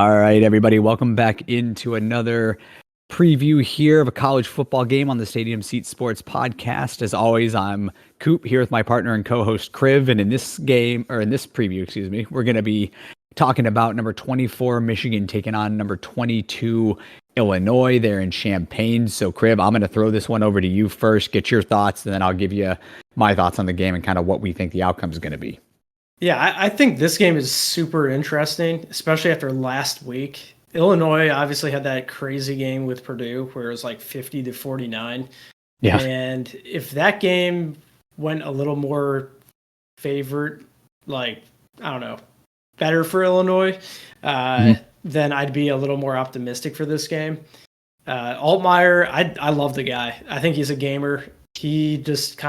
All right, everybody, welcome back into another preview here of a college football game on the Stadium Seat Sports podcast. As always, I'm Coop here with my partner and co-host Kriv, and in this game, or in this preview, excuse me, we're going to be talking about number 24 Michigan taking on number 22 Illinois there in Champaign. So, Kriv, I'm going to throw this one over to you first, get your thoughts, and then I'll give you my thoughts on the game and kind of what we think the outcome is going to be. Yeah, I think this game is super interesting, especially after last week. Illinois obviously had that crazy game with Purdue where it was like 50-49. Yeah. And if that game went a little more favored, like, I don't know, better for Illinois, then I'd be a little more optimistic for this game. Altmaier, I love the guy. I think he's a gamer. He just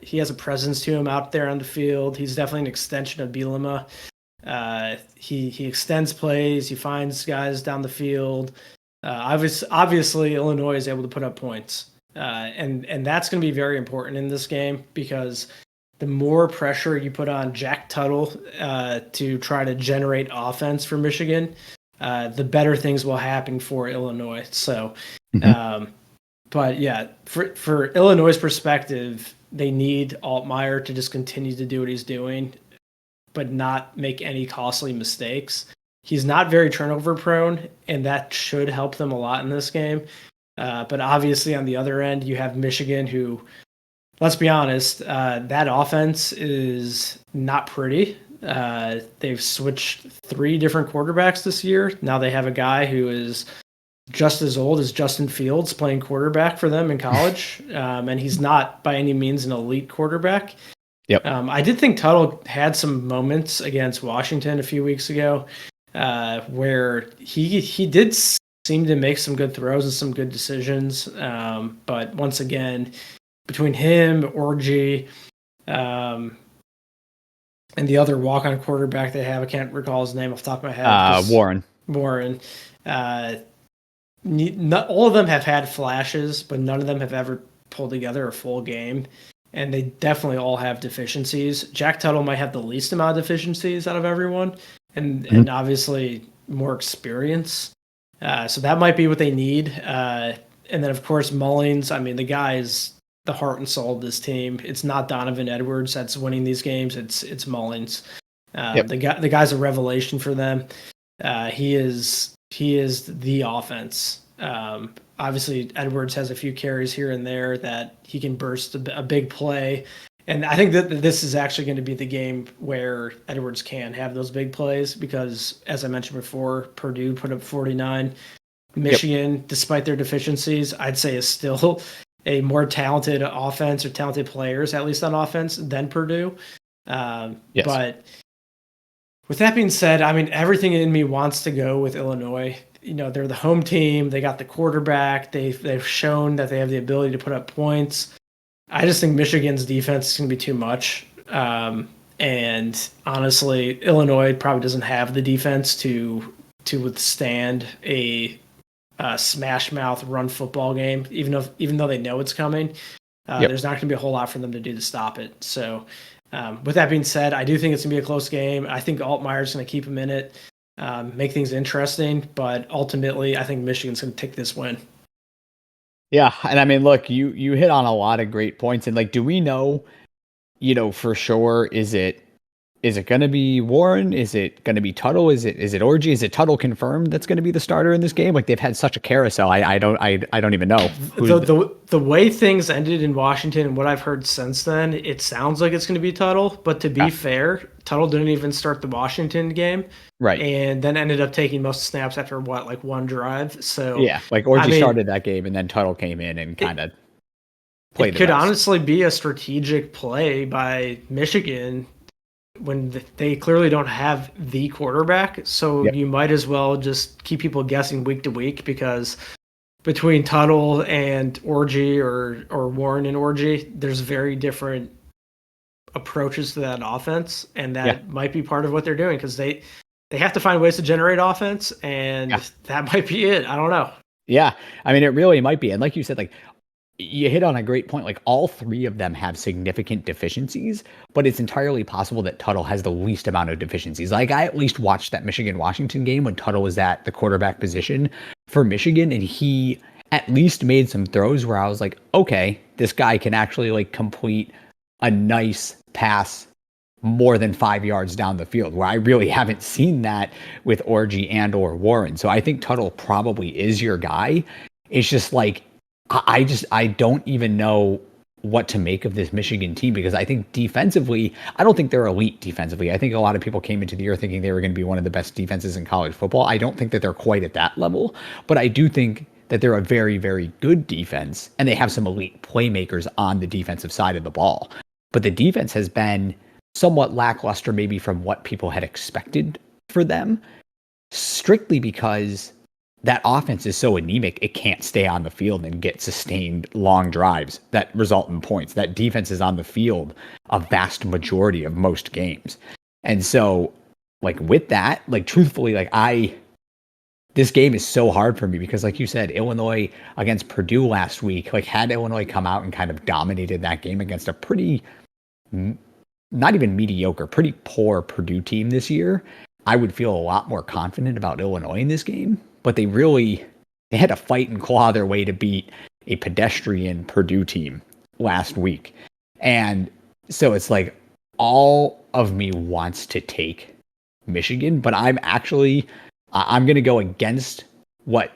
he has a presence to him out there on the field. He's definitely an extension of Bielema. He extends plays. He finds guys down the field. Obviously, Illinois is able to put up points. And that's going to be very important in this game because the more pressure you put on Jack Tuttle to try to generate offense for Michigan, the better things will happen for Illinois. So, but yeah, for Illinois' perspective, they need Altmaier to just continue to do what he's doing, but not make any costly mistakes. He's not very turnover prone, and that should help them a lot in this game. But obviously on the other end, you have Michigan who, let's be honest, that offense is not pretty. They've switched 3 different quarterbacks this year. Now they have a guy who is just as old as Justin Fields playing quarterback for them in college. And he's not by any means an elite quarterback. Yep. I did think Tuttle had some moments against Washington a few weeks ago where he did seem to make some good throws and some good decisions. But once again, between him, Orji, and the other walk-on quarterback they have, I can't recall his name off the top of my head. Warren. Not all of them have had flashes, but none of them have ever pulled together a full game. And they definitely all have deficiencies. Jack Tuttle might have the least amount of deficiencies out of everyone, and obviously more experience. So that might be what they need. And then, of course, Mullins. I mean, the guy is the heart and soul of this team. It's not Donovan Edwards that's winning these games. It's Mullins. The guy's a revelation for them. He is the offense. Obviously, Edwards has a few carries here and there that he can burst a big play. And I think that this is actually going to be the game where Edwards can have those big plays because, as I mentioned before, Purdue put up 49. Michigan, despite their deficiencies, I'd say is still a more talented offense or talented players, at least on offense, than Purdue. But with that being said, I mean, everything in me wants to go with Illinois. You know, they're the home team. They got the quarterback. They've shown that they have the ability to put up points. I just think Michigan's defense is going to be too much. And honestly, Illinois probably doesn't have the defense to withstand a smash mouth run football game, even though they know it's coming. There's not going to be a whole lot for them to do to stop it. So with that being said, I do think it's going to be a close game. I think Altmaier's going to keep him in it. Make things interesting, but ultimately I think Michigan's going to take this win. Yeah, and I mean, look, you hit on a lot of great points, and like, do we know, for sure, is it going to be Warren? Is it going to be Tuttle? Is it Orji? Is it Tuttle confirmed that's going to be the starter in this game? Like, they've had such a carousel. I don't even know. The way things ended in Washington and what I've heard since then, it sounds like it's going to be Tuttle. But to be fair, Tuttle didn't even start the Washington game, right? And then ended up taking most snaps after one drive. So yeah, like Orji started that game, and then Tuttle came in and kind of played. It could honestly be a strategic play by Michigan when they clearly don't have the quarterback. So you might as well just keep people guessing week to week because between Tuttle and Orji or Warren and Orji, there's very different approaches to that offense. And that might be part of what they're doing because they have to find ways to generate offense, and that might be it. I don't know. Yeah. I mean, it really might be. And like you said, like you hit on a great point. Like all three of them have significant deficiencies, but it's entirely possible that Tuttle has the least amount of deficiencies. Like I at least watched that Michigan-Washington game when Tuttle was at the quarterback position for Michigan, and he at least made some throws where I was like, okay, this guy can actually like complete a nice pass more than 5 yards down the field, where I really haven't seen that with Orji and or Warren. So I think Tuttle probably is your guy. It's just like I don't even know what to make of this Michigan team, because I think defensively, I don't think they're elite defensively. I think a lot of people came into the year thinking they were going to be one of the best defenses in college football. I don't think that they're quite at that level, but I do think that they're a very, very good defense, and they have some elite playmakers on the defensive side of the ball. But the defense has been somewhat lackluster, maybe from what people had expected for them, strictly because that offense is so anemic, it can't stay on the field and get sustained long drives that result in points. That defense is on the field a vast majority of most games. And so, like, with that, like, truthfully, like, this game is so hard for me because, like you said, Illinois against Purdue last week, like, had Illinois come out and kind of dominated that game against a pretty, not even mediocre, pretty poor Purdue team this year, I would feel a lot more confident about Illinois in this game. But they had to fight and claw their way to beat a pedestrian Purdue team last week. And so it's like all of me wants to take Michigan, but I'm going to go against what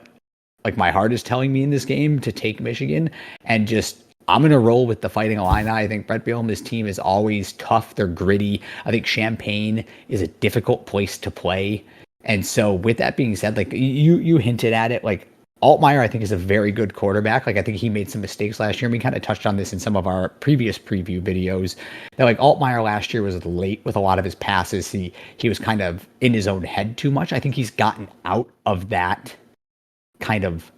like my heart is telling me in this game to take Michigan, and just I'm going to roll with the Fighting Illini. I think Brett Bielema's team is always tough. They're gritty. I think Champaign is a difficult place to play. And so with that being said, like you hinted at it, like Altmaier, I think, is a very good quarterback. Like I think he made some mistakes last year. And we kind of touched on this in some of our previous preview videos that like Altmaier last year was late with a lot of his passes. He was kind of in his own head too much. I think he's gotten out of that kind of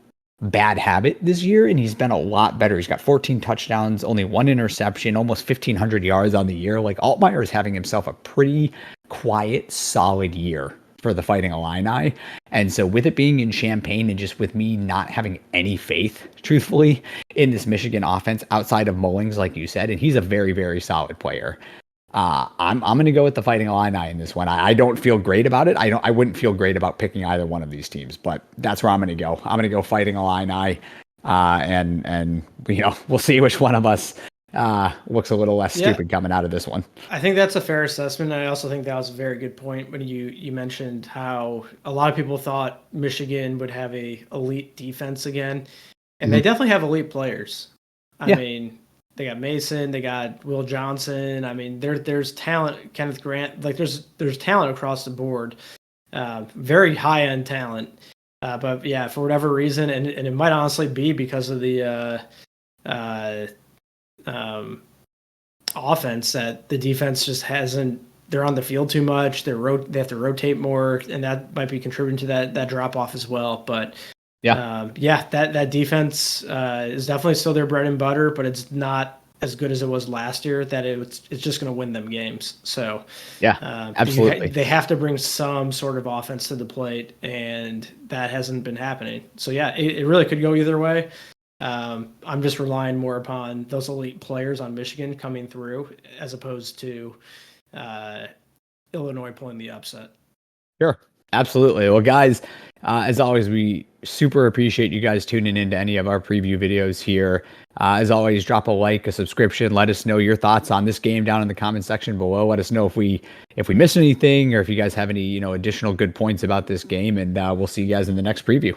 bad habit this year, and he's been a lot better. He's got 14 touchdowns, only one interception, almost 1,500 yards on the year. Like Altmaier is having himself a pretty quiet, solid year for the Fighting Illini. And so with it being in Champaign, and just with me not having any faith, truthfully, in this Michigan offense outside of Mullings, like you said, and he's a very, very solid player. I'm going to go with the Fighting Illini in this one. I don't feel great about it. I wouldn't feel great about picking either one of these teams, but that's where I'm going to go. I'm going to go Fighting Illini, and we'll see which one of us looks a little less stupid coming out of this one. I think that's a fair assessment. I also think that was a very good point when you mentioned how a lot of people thought Michigan would have a elite defense again, and they definitely have elite players. I mean, they got Mason, they got Will Johnson. I mean, there's talent. Kenneth Grant, like there's talent across the board, very high end talent. But yeah, for whatever reason, and it might honestly be because of the offense, that the defense just hasn't. They're on the field too much. They have to rotate more, and that might be contributing to that drop off as well. But that defense is definitely still their bread and butter, but it's not as good as it was last year. That it's just going to win them games. So absolutely, they have to bring some sort of offense to the plate, and that hasn't been happening. So it really could go either way. I'm just relying more upon those elite players on Michigan coming through as opposed to Illinois pulling the upset. Sure. Absolutely. Well, guys, as always, we super appreciate you guys tuning into any of our preview videos here. As always, drop a like, a subscription. Let us know your thoughts on this game down in the comment section below. Let us know if we missed anything, or if you guys have any additional good points about this game. And we'll see you guys in the next preview.